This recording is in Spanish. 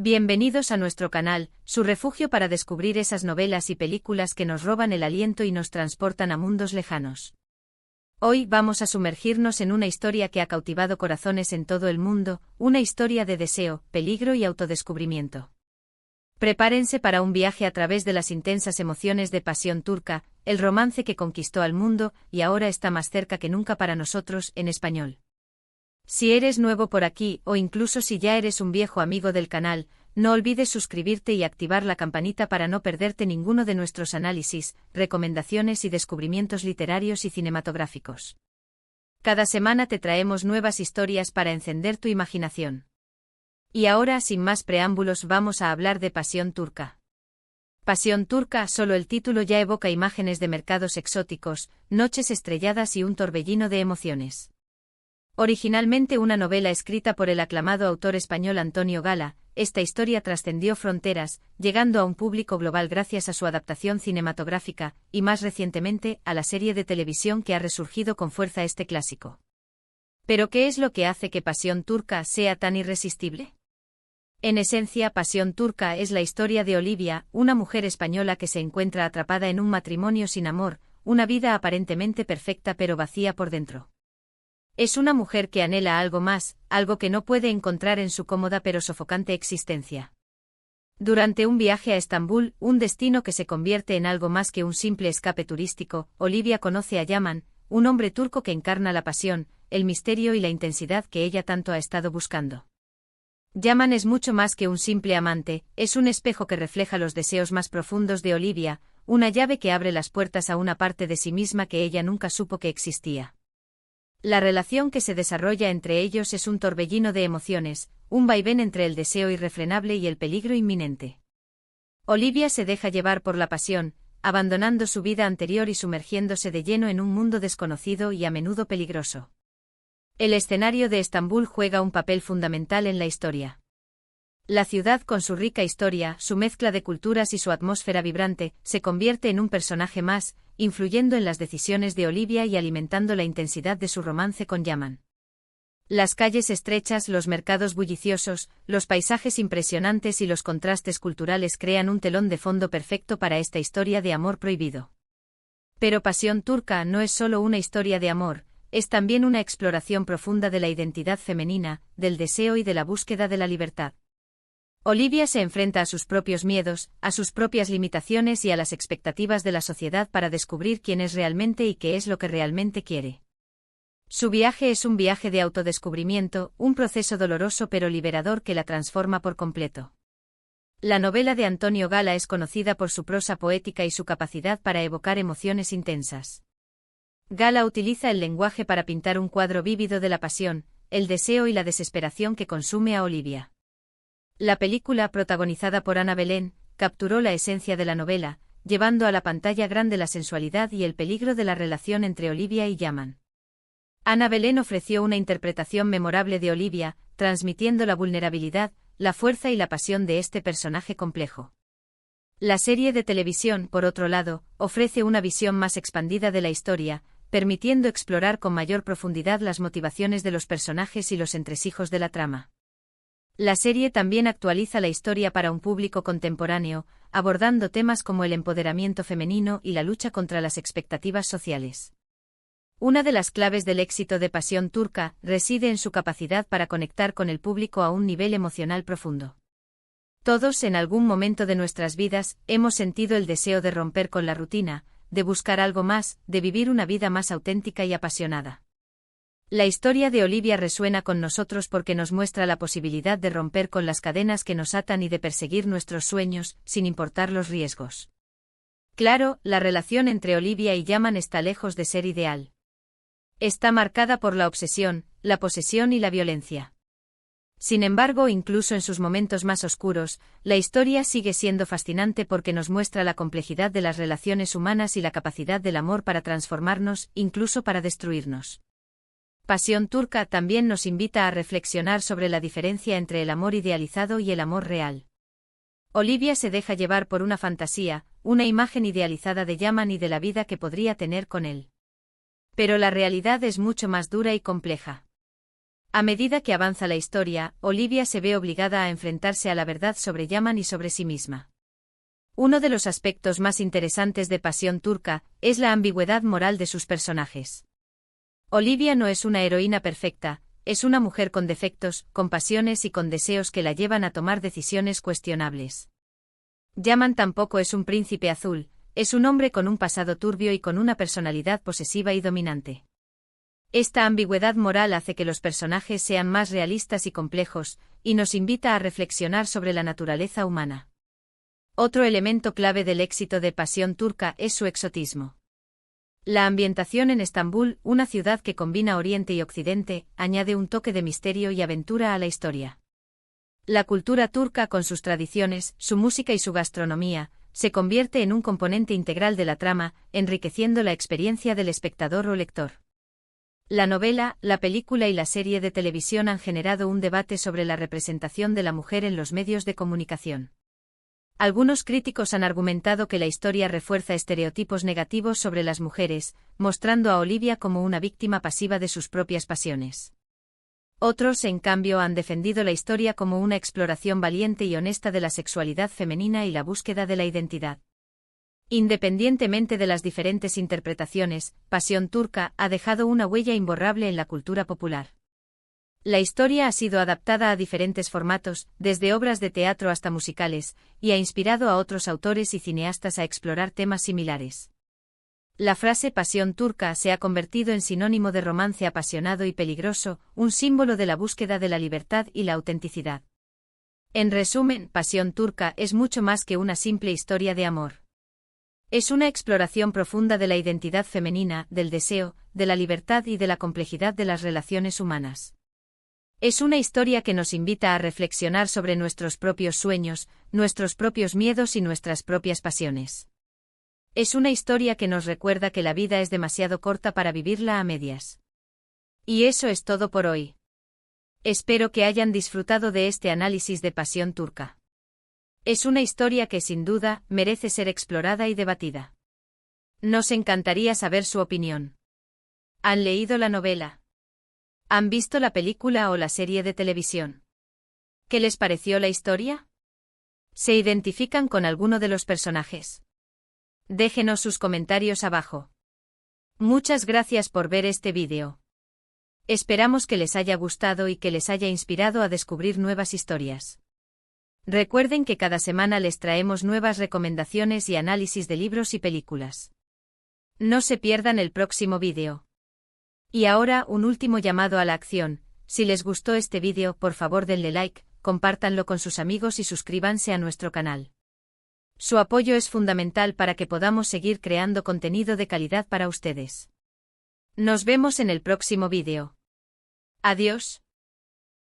Bienvenidos a nuestro canal, su refugio para descubrir esas novelas y películas que nos roban el aliento y nos transportan a mundos lejanos. Hoy vamos a sumergirnos en una historia que ha cautivado corazones en todo el mundo, una historia de deseo, peligro y autodescubrimiento. Prepárense para un viaje a través de las intensas emociones de Pasión Turca, el romance que conquistó al mundo y ahora está más cerca que nunca para nosotros, en español. Si eres nuevo por aquí o incluso si ya eres un viejo amigo del canal, no olvides suscribirte y activar la campanita para no perderte ninguno de nuestros análisis, recomendaciones y descubrimientos literarios y cinematográficos. Cada semana te traemos nuevas historias para encender tu imaginación. Y ahora, sin más preámbulos, vamos a hablar de Pasión Turca. Pasión Turca, solo el título ya evoca imágenes de mercados exóticos, noches estrelladas y un torbellino de emociones. Originalmente una novela escrita por el aclamado autor español Antonio Gala, esta historia trascendió fronteras, llegando a un público global gracias a su adaptación cinematográfica, y más recientemente, a la serie de televisión que ha resurgido con fuerza este clásico. ¿Pero qué es lo que hace que Pasión Turca sea tan irresistible? En esencia, Pasión Turca es la historia de Olivia, una mujer española que se encuentra atrapada en un matrimonio sin amor, una vida aparentemente perfecta pero vacía por dentro. Es una mujer que anhela algo más, algo que no puede encontrar en su cómoda pero sofocante existencia. Durante un viaje a Estambul, un destino que se convierte en algo más que un simple escape turístico, Olivia conoce a Yaman, un hombre turco que encarna la pasión, el misterio y la intensidad que ella tanto ha estado buscando. Yaman es mucho más que un simple amante, es un espejo que refleja los deseos más profundos de Olivia, una llave que abre las puertas a una parte de sí misma que ella nunca supo que existía. La relación que se desarrolla entre ellos es un torbellino de emociones, un vaivén entre el deseo irrefrenable y el peligro inminente. Olivia se deja llevar por la pasión, abandonando su vida anterior y sumergiéndose de lleno en un mundo desconocido y a menudo peligroso. El escenario de Estambul juega un papel fundamental en la historia. La ciudad, con su rica historia, su mezcla de culturas y su atmósfera vibrante, se convierte en un personaje más, influyendo en las decisiones de Olivia y alimentando la intensidad de su romance con Yaman. Las calles estrechas, los mercados bulliciosos, los paisajes impresionantes y los contrastes culturales crean un telón de fondo perfecto para esta historia de amor prohibido. Pero Pasión Turca no es solo una historia de amor, es también una exploración profunda de la identidad femenina, del deseo y de la búsqueda de la libertad. Olivia se enfrenta a sus propios miedos, a sus propias limitaciones y a las expectativas de la sociedad para descubrir quién es realmente y qué es lo que realmente quiere. Su viaje es un viaje de autodescubrimiento, un proceso doloroso pero liberador que la transforma por completo. La novela de Antonio Gala es conocida por su prosa poética y su capacidad para evocar emociones intensas. Gala utiliza el lenguaje para pintar un cuadro vívido de la pasión, el deseo y la desesperación que consume a Olivia. La película, protagonizada por Ana Belén, capturó la esencia de la novela, llevando a la pantalla grande la sensualidad y el peligro de la relación entre Olivia y Yaman. Ana Belén ofreció una interpretación memorable de Olivia, transmitiendo la vulnerabilidad, la fuerza y la pasión de este personaje complejo. La serie de televisión, por otro lado, ofrece una visión más expandida de la historia, permitiendo explorar con mayor profundidad las motivaciones de los personajes y los entresijos de la trama. La serie también actualiza la historia para un público contemporáneo, abordando temas como el empoderamiento femenino y la lucha contra las expectativas sociales. Una de las claves del éxito de Pasión Turca reside en su capacidad para conectar con el público a un nivel emocional profundo. Todos, en algún momento de nuestras vidas, hemos sentido el deseo de romper con la rutina, de buscar algo más, de vivir una vida más auténtica y apasionada. La historia de Olivia resuena con nosotros porque nos muestra la posibilidad de romper con las cadenas que nos atan y de perseguir nuestros sueños, sin importar los riesgos. Claro, la relación entre Olivia y Yaman está lejos de ser ideal. Está marcada por la obsesión, la posesión y la violencia. Sin embargo, incluso en sus momentos más oscuros, la historia sigue siendo fascinante porque nos muestra la complejidad de las relaciones humanas y la capacidad del amor para transformarnos, incluso para destruirnos. Pasión Turca también nos invita a reflexionar sobre la diferencia entre el amor idealizado y el amor real. Olivia se deja llevar por una fantasía, una imagen idealizada de Yaman y de la vida que podría tener con él. Pero la realidad es mucho más dura y compleja. A medida que avanza la historia, Olivia se ve obligada a enfrentarse a la verdad sobre Yaman y sobre sí misma. Uno de los aspectos más interesantes de Pasión turca es la ambigüedad moral de sus personajes. Olivia no es una heroína perfecta, es una mujer con defectos, con pasiones y con deseos que la llevan a tomar decisiones cuestionables. Yaman tampoco es un príncipe azul, es un hombre con un pasado turbio y con una personalidad posesiva y dominante. Esta ambigüedad moral hace que los personajes sean más realistas y complejos, y nos invita a reflexionar sobre la naturaleza humana. Otro elemento clave del éxito de Pasión turca es su exotismo. La ambientación en Estambul, una ciudad que combina Oriente y Occidente, añade un toque de misterio y aventura a la historia. La cultura turca, con sus tradiciones, su música y su gastronomía, se convierte en un componente integral de la trama, enriqueciendo la experiencia del espectador o lector. La novela, la película y la serie de televisión han generado un debate sobre la representación de la mujer en los medios de comunicación. Algunos críticos han argumentado que la historia refuerza estereotipos negativos sobre las mujeres, mostrando a Olivia como una víctima pasiva de sus propias pasiones. Otros, en cambio, han defendido la historia como una exploración valiente y honesta de la sexualidad femenina y la búsqueda de la identidad. Independientemente de las diferentes interpretaciones, Pasión turca ha dejado una huella imborrable en la cultura popular. La historia ha sido adaptada a diferentes formatos, desde obras de teatro hasta musicales, y ha inspirado a otros autores y cineastas a explorar temas similares. La frase pasión turca se ha convertido en sinónimo de romance apasionado y peligroso, un símbolo de la búsqueda de la libertad y la autenticidad. En resumen, Pasión turca es mucho más que una simple historia de amor. Es una exploración profunda de la identidad femenina, del deseo, de la libertad y de la complejidad de las relaciones humanas. Es una historia que nos invita a reflexionar sobre nuestros propios sueños, nuestros propios miedos y nuestras propias pasiones. Es una historia que nos recuerda que la vida es demasiado corta para vivirla a medias. Y eso es todo por hoy. Espero que hayan disfrutado de este análisis de Pasión turca. Es una historia que sin duda merece ser explorada y debatida. Nos encantaría saber su opinión. ¿Han leído la novela? ¿Han visto la película o la serie de televisión? ¿Qué les pareció la historia? ¿Se identifican con alguno de los personajes? Déjenos sus comentarios abajo. Muchas gracias por ver este vídeo. Esperamos que les haya gustado y que les haya inspirado a descubrir nuevas historias. Recuerden que cada semana les traemos nuevas recomendaciones y análisis de libros y películas. No se pierdan el próximo vídeo. Y ahora un último llamado a la acción: si les gustó este vídeo, por favor denle like, compártanlo con sus amigos y suscríbanse a nuestro canal. Su apoyo es fundamental para que podamos seguir creando contenido de calidad para ustedes. Nos vemos en el próximo vídeo. Adiós.